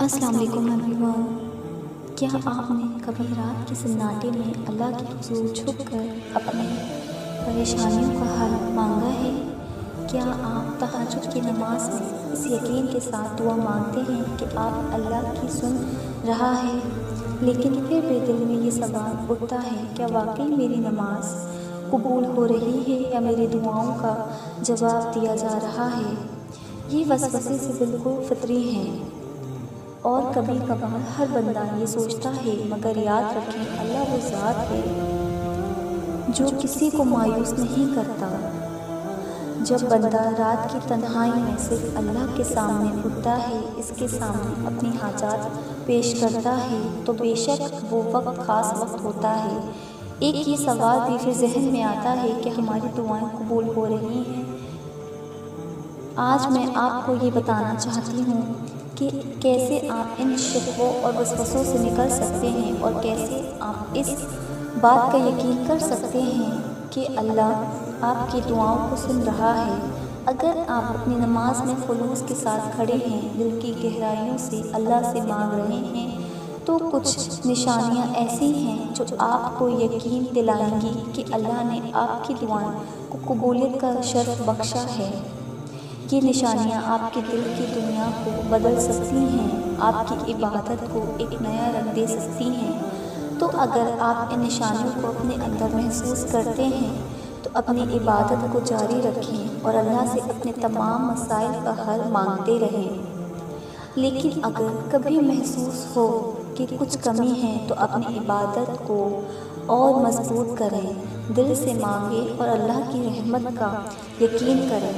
السلام علیکم ایوریون۔ کیا آپ نے کبھی رات کے سناٹے میں اللہ کے حضور جھک کر اپنی پریشانیوں کا حل مانگا ہے؟ کیا آپ تہجد کی نماز میں اس یقین کے ساتھ دعا مانگتے ہیں کہ آپ اللہ کی سن رہا ہے، لیکن پھر بھی دل میں یہ سوال اٹھتا ہے، کیا واقعی میری نماز قبول ہو رہی ہے یا میری دعاؤں کا جواب دیا جا رہا ہے؟ یہ وسوسے سے بالکل فطری ہیں، اور کبھی کبھار ہر بندہ یہ سوچتا ہے، مگر یاد رکھیں اللہ وہ ذات ہے جو کسی کو مایوس نہیں کرتا۔ جب بندہ رات کی تنہائی میں صرف اللہ کے سامنے اٹھتا ہے، اس کے سامنے اپنی حاجات پیش کرتا ہے، تو بے شک وہ وقت خاص وقت ہوتا ہے۔ ایک یہ سوال بھی پھر ذہن میں آتا ہے کہ ہماری دعائیں قبول ہو رہی ہیں؟ آج میں آپ کو یہ بتانا چاہتی ہوں کہ کیسے آپ ان شکووں اور وسوسوں سے نکل سکتے ہیں، اور کیسے آپ اس بات کا یقین کر سکتے ہیں کہ اللہ آپ کی دعاؤں کو سن رہا ہے۔ اگر آپ اپنی نماز میں خلوص کے ساتھ کھڑے ہیں، دل کی گہرائیوں سے اللہ سے مانگ رہے ہیں، تو کچھ نشانیاں ایسی ہیں جو آپ کو یقین دلائیں گی کہ اللہ نے آپ کی دعائیں کو قبولیت کا شرف بخشا ہے۔ یہ نشانیاں آپ کے دل کی دنیا کو بدل سکتی ہیں، آپ کی عبادت کو ایک نیا رنگ دے سکتی ہیں۔ تو اگر آپ ان نشانیوں کو اپنے اندر محسوس کرتے ہیں تو اپنی عبادت کو جاری رکھیں اور اللہ سے اپنے تمام مسائل کا حل مانگتے رہیں۔ لیکن اگر کبھی محسوس ہو کہ کچھ کمی ہے تو اپنی عبادت کو اور مضبوط کریں، دل سے مانگیں اور اللہ کی رحمت کا یقین کریں۔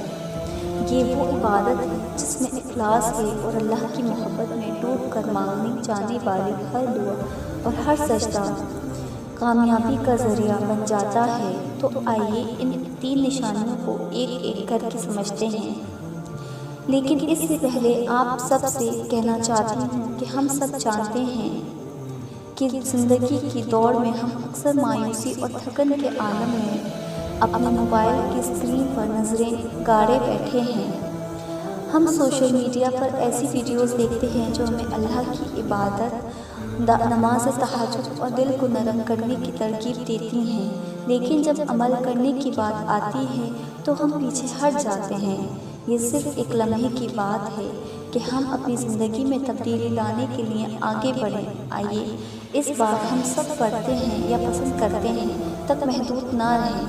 یہ وہ عبادت ہے جس میں اخلاص ہے اور اللہ کی محبت میں ڈوب کر مانگی جانے والی ہر دعا اور ہر سجدہ کامیابی کا ذریعہ بن جاتا ہے۔ تو آئیے ان 3 نشانیوں کو ایک ایک کر کے سمجھتے ہیں۔ لیکن اس سے پہلے آپ سب سے کہنا چاہتی ہوں کہ ہم سب جانتے ہیں کہ زندگی کی دوڑ میں ہم اکثر مایوسی اور تھکن کے عالم میں اپنے موبائل کی اسکرین پر نظریں گاڑے بیٹھے ہیں۔ ہم سوشل میڈیا پر ایسی ویڈیوز دیکھتے ہیں جو ہمیں اللہ کی عبادت، نماز تہجد اور دل کو نرم کرنے کی ترغیب دیتی ہیں، لیکن جب عمل کرنے کی بات آتی ہے تو ہم پیچھے ہٹ جاتے ہیں۔ یہ صرف ایک لمحے کی بات ہے کہ ہم اپنی زندگی میں تبدیلی لانے کے لیے آگے بڑھیں۔ آئیے اس بار ہم سب پڑھتے ہیں یا پسند کرتے ہیں تک محدود نہ رہیں،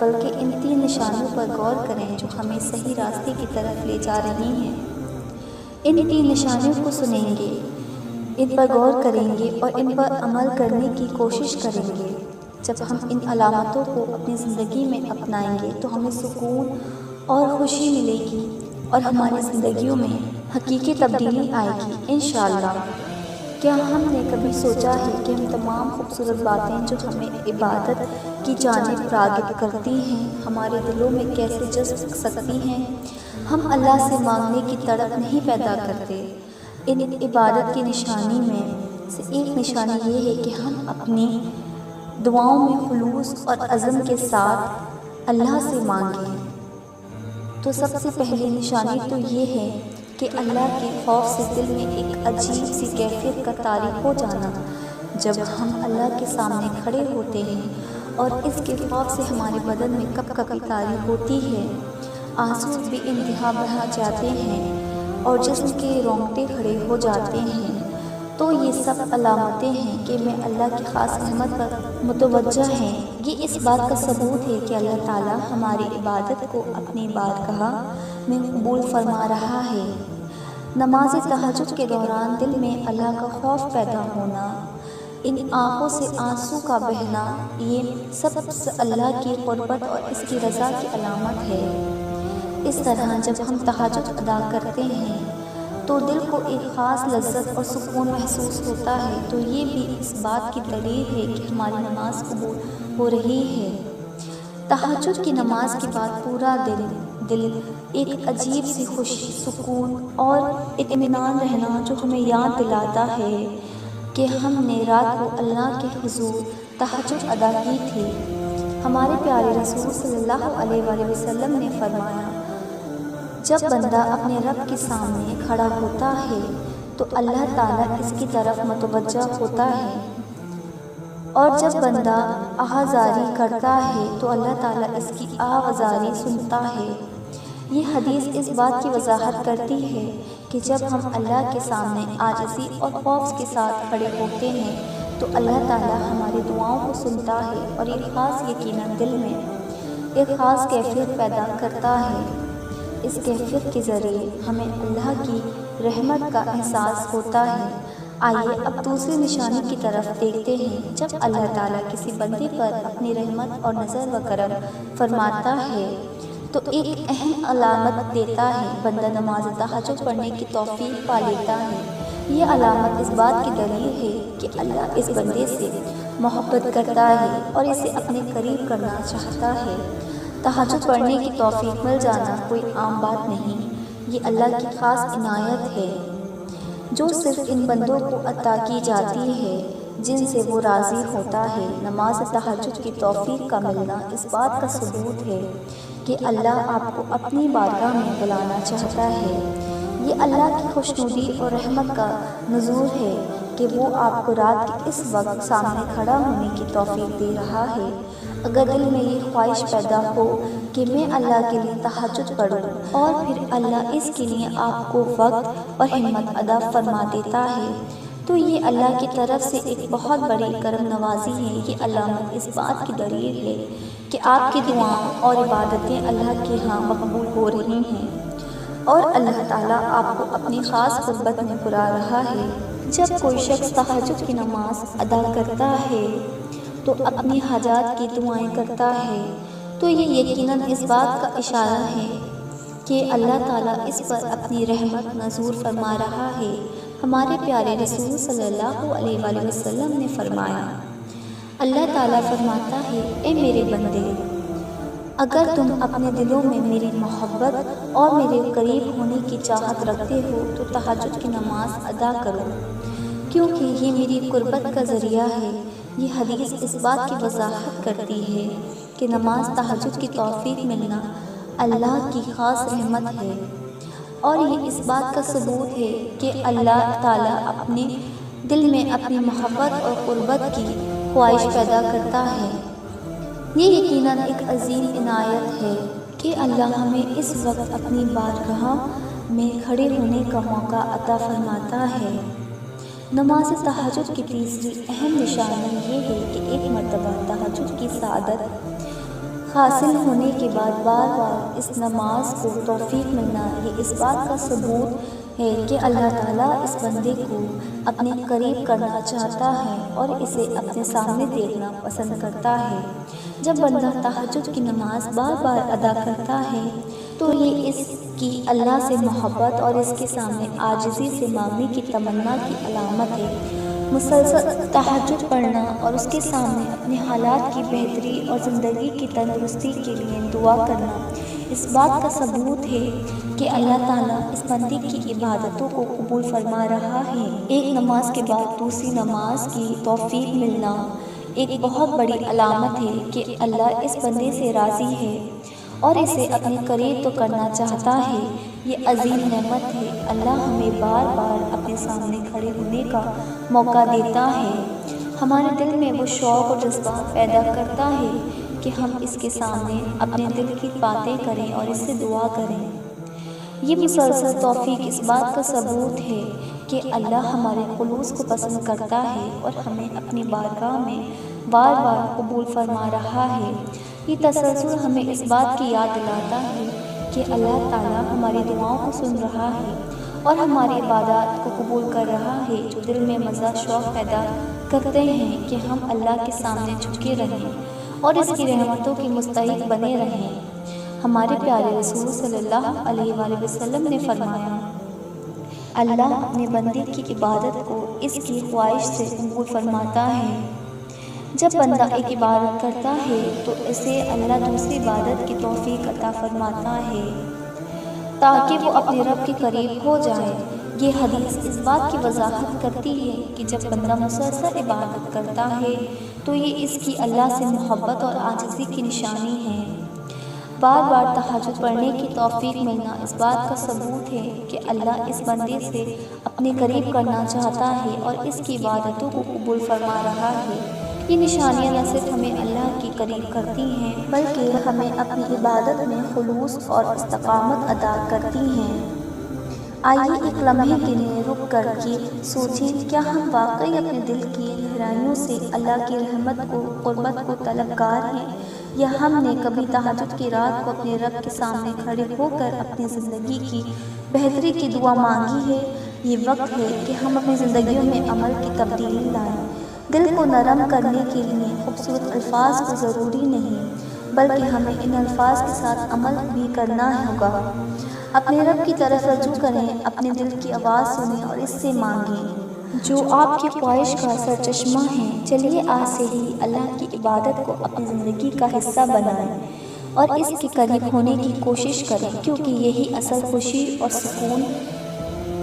بلکہ ان 3 نشانیوں پر غور کریں جو ہمیں صحیح راستے کی طرف لے جا رہی ہیں۔ ان 3 نشانیوں کو سنیں گے، ان پر غور کریں گے اور ان پر عمل کرنے کی کوشش کریں گے۔ جب ہم ان علامتوں کو اپنی زندگی میں اپنائیں گے تو ہمیں سکون اور خوشی ملے گی اور ہماری زندگیوں میں حقیقی تبدیلی آئے گی انشاءاللہ۔ کیا ہم نے کبھی سوچا ہے کہ ہم تمام خوبصورت باتیں جو ہمیں عبادت کی جانب راغب کرتی ہیں، ہمارے دلوں میں کیسے جذب سکتی ہیں؟ ہم اللہ سے مانگنے کی تڑپ نہیں پیدا کرتے۔ ان عبادت کی نشانی میں سے ایک نشانی یہ ہے کہ ہم اپنی دعاؤں میں خلوص اور عزم کے ساتھ اللہ سے مانگیں۔ تو سب سے پہلی نشانی تو یہ ہے کہ اللہ کے خوف سے دل میں ایک عجیب سی کیفیت کا طاری ہو جانا۔ جب ہم اللہ کے سامنے کھڑے ہوتے ہیں اور اس کے خوف سے ہمارے بدن میں کپ کپی طاری ہوتی ہے، آنسو بھی انتہا بڑھا جاتے ہیں اور جسم کے رونگٹے کھڑے ہو جاتے ہیں، تو یہ سب علامتیں ہیں کہ میں اللہ کی خاص رحمت پر متوجہ ہیں۔ یہ اس بات کا ثبوت ہے کہ اللہ تعالیٰ ہماری عبادت کو اپنی بارگاہ میں قبول فرما رہا ہے۔ نماز تہجد کے دوران دل میں اللہ کا خوف پیدا ہونا، ان آنکھوں سے آنسو کا بہنا، یہ سب اللہ کی قربت اور اس کی رضا کی علامت ہے۔ اس طرح جب ہم تہجد ادا کرتے ہیں تو دل کو ایک خاص لذت اور سکون محسوس ہوتا ہے، تو یہ بھی اس بات کی دلیل ہے کہ ہماری نماز قبول ہو رہی ہے۔ تہجد کی نماز کے بعد پورا دل ایک عجیب سی خوشی، سکون اور اطمینان رہنا جو ہمیں یاد دلاتا ہے کہ ہم نے رات کو اللہ کے حضور تہجد ادا کی تھی۔ ہمارے پیارے رسول صلی اللہ علیہ وآلہ وسلم نے فرمایا، جب بندہ اپنے رب کے سامنے کھڑا ہوتا ہے تو اللہ تعالیٰ اس کی طرف متوجہ ہوتا ہے، اور جب بندہ آہذاری کرتا ہے تو اللہ تعالیٰ اس کی آوازاری سنتا ہے۔ یہ حدیث اس بات کی وضاحت کرتی ہے کہ جب ہم اللہ کے سامنے عاجزی اور خوف کے ساتھ کھڑے ہوتے ہیں تو اللہ تعالیٰ ہماری دعاؤں کو سنتا ہے، اور ایک خاص یقیناً دل میں ایک خاص کیفیت پیدا کرتا ہے۔ اس کیفیت کے ذریعے ہمیں اللہ کی رحمت کا احساس ہوتا ہے۔ آئیے اب دوسری نشانی کی طرف دیکھتے ہیں۔ جب اللہ تعالیٰ کسی بندے پر اپنی رحمت اور نظر و کرم فرماتا ہے تو ایک اہم علامت دیتا ہے، بندہ نماز تہجد پڑھنے کی توفیق پا لیتا ہے۔ یہ علامت اس بات کی دلیل ہے کہ اللہ اس بندے سے محبت کرتا ہے اور اسے اپنے قریب کرنا چاہتا ہے۔ تہجد پڑھنے کی توفیق مل جانا کوئی عام بات نہیں، یہ اللہ کی خاص عنایت ہے جو صرف ان بندوں کو عطا کی جاتی ہے جن سے وہ راضی ہوتا ہے۔ نماز تہجد کی توفیق کا ملنا اس بات کا ثبوت ہے کہ اللہ آپ کو اپنی بارگاہ میں بلانا چاہتا ہے۔ یہ اللہ کی خوشنودی اور رحمت کا نذور ہے کہ وہ آپ کو رات کے اس وقت سامنے کھڑا ہونے کی توفیق دے رہا ہے۔ اگر دل میں یہ خواہش پیدا ہو کہ میں اللہ کے لیے تہجد پڑھوں، اور پھر اللہ اس کے لیے آپ کو وقت اور ہمت عطا فرما دیتا ہے، تو یہ اللہ کی طرف سے ایک بہت بڑی کرم نوازی ہے۔ یہ علامت اس بات کی دلیل ہے کہ آپ کی دعائیں اور عبادتیں اللہ کے ہاں مقبول ہو رہی ہیں، اور اللہ تعالیٰ آپ کو اپنی خاص قربت میں بلا رہا ہے۔ جب کوئی شخص تہجد کی نماز ادا کرتا ہے تو اپنی حاجات کی دعائیں کرتا ہے، تو یہ یقیناً اس بات کا اشارہ ہے کہ اللہ تعالیٰ اس پر اپنی رحمت نزول فرما رہا ہے۔ ہمارے پیارے رسول صلی اللہ علیہ وآلہ وسلم نے فرمایا، اللہ تعالیٰ فرماتا ہے، اے میرے بندے، اگر تم اپنے دلوں میں میری محبت اور میرے قریب ہونے کی چاہت رکھتے ہو تو تہجد کی نماز ادا کرو، کیونکہ یہ میری قربت کا ذریعہ ہے۔ یہ حدیث اس بات کی وضاحت کرتی ہے کہ نماز تہجد کی توفیق ملنا اللہ کی خاص رحمت ہے، اور یہ اس بات کا ثبوت ہے کہ اللہ تعالیٰ اپنے دل میں اپنی محبت اور قربت کی خواہش پیدا کرتا ہے۔ یہ یقیناً ایک عظیم عنایت ہے کہ اللہ ہمیں اس وقت اپنی بارگاہ میں کھڑے ہونے کا موقع عطا فرماتا ہے۔ نماز تہجد کی تیسری اہم نشانی یہ ہے کہ ایک مرتبہ تہجد کی سعادت حاصل ہونے کے بعد بار بار اس نماز کو توفیق ملنا، یہ اس بات کا ثبوت ہے کہ اللہ تعالیٰ اس بندے کو اپنے قریب کرنا چاہتا ہے اور اسے اپنے سامنے دیکھنا پسند کرتا ہے۔ جب بندہ تہجد کی نماز بار بار ادا کرتا ہے تو یہ اس کی اللہ سے محبت اور اس کے سامنے عاجزی سے مانگنے کی تمنا کی علامت ہے۔ مسلسل تہجد پڑھنا اور اس کے سامنے اپنے حالات کی بہتری اور زندگی کی تندرستی کے لیے دعا کرنا اس بات کا ثبوت ہے کہ اللہ تعالیٰ اس بندے کی عبادتوں کو قبول فرما رہا ہے۔ ایک نماز کے بعد دوسری نماز کی توفیق ملنا ایک بہت بڑی علامت ہے کہ اللہ اس بندے سے راضی ہے اور اسے اپنے قریب تو کرنا چاہتا ہے۔ یہ عظیم نعمت ہے۔ اللہ ہمیں بار بار اپنے سامنے کھڑے ہونے کا موقع دیتا ہے، ہمارے دل میں وہ شوق اور جذبات پیدا کرتا ہے کہ ہم اس کے سامنے اپنے دل کی باتیں کریں اور اس سے دعا کریں۔ یہ مسلسل توفیق اس بات کا ثبوت ہے کہ اللہ ہمارے خلوص کو پسند کرتا ہے اور ہمیں اپنی بارگاہ میں بار بار قبول فرما رہا ہے۔ یہ تسلسل ہمیں اس بات کی یاد دلاتا ہے کہ اللہ تعالیٰ ہماری دعاؤں کو سن رہا ہے اور ہماری عبادات کو قبول کر رہا ہے، جو دل میں مزہ شوق پیدا کرتے ہیں کہ ہم اللہ کے سامنے جھکے رہیں اور اس کی رحمتوں کے مستحق بنے رہیں۔ ہمارے پیارے رسول صلی اللہ علیہ وآلہ وسلم نے فرمایا، اللہ اپنے بندے کی عبادت کو اس کی خواہش سے قبول فرماتا ہے۔ جب بندہ ایک عبادت کرتا ہے تو اسے اللہ دوسری عبادت کی توفیق عطا فرماتا ہے تاکہ وہ اپنے رب کے قریب ہو جائے۔ یہ حدیث اس بات کی وضاحت کرتی ہے کہ جب بندہ مسلسل عبادت کرتا ہے تو یہ اس کی اللہ سے محبت اور عاجزی کی نشانی ہے۔ بار بار تہجد پڑھنے کی توفیق ملنا اس بات کا ثبوت ہے کہ اللہ اس بندے سے اپنے قریب کرنا چاہتا ہے اور اس کی عبادتوں کو قبول فرما رہا ہے۔ یہ نشانیاں نہ صرف ہمیں اللہ کے قریب کرتی ہیں بلکہ ہمیں اپنی عبادت میں خلوص اور استقامت عطا کرتی ہیں۔ آئیے ایک لمحے کے لیے رک کر کے سوچیں، کیا ہم واقعی اپنے دل کی گہرائیوں سے اللہ کی رحمت کو قربت کو طلبگار ہیں، یا ہم نے کبھی تہجد کی رات کو اپنے رب کے سامنے کھڑے ہو کر اپنی زندگی کی بہتری کی دعا مانگی ہے؟ یہ وقت ہے کہ ہم اپنی زندگیوں میں عمل کی تبدیلی لائیں۔ دل کو نرم کرنے کے لیے خوبصورت الفاظ کو ضروری نہیں، بلکہ ہمیں ان الفاظ کے ساتھ عمل بھی کرنا ہوگا۔ اپنے رب کی طرف رجوع کریں، اپنے دل کی آواز سنیں اور اس سے مانگیں جو آپ کی خواہش کا سرچشمہ ہے۔ چلیے آج سے ہی اللہ کی عبادت کو اپنی زندگی کا حصہ بنائیں اور اس کے قریب ہونے کی کوشش کریں، کیونکہ یہی اصل خوشی اور سکون۔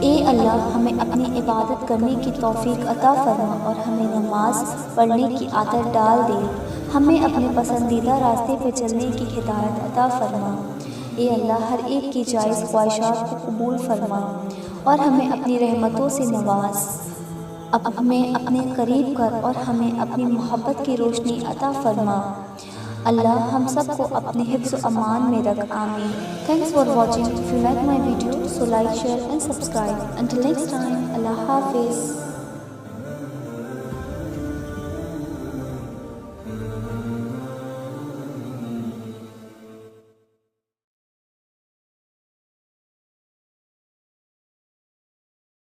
اے اللہ، ہمیں اپنی عبادت کرنے کی توفیق عطا فرما اور ہمیں نماز پڑھنے کی عادت ڈال دے۔ ہمیں اپنے پسندیدہ راستے پہ چلنے کی ہدایت عطا فرما۔ اے اللہ، ہر ایک کی جائز خواہشات کو قبول فرما اور ہمیں اپنی رحمتوں سے نواز، ہمیں اپنے قریب کر اور ہمیں اپنی محبت کی روشنی عطا فرما۔ اللہ ہم سب کو اپنے حفظ و امان میں رکھ، آمین۔ Thanks for watching. If you like my video, so like, share and subscribe. Until next time, Allah Hafiz.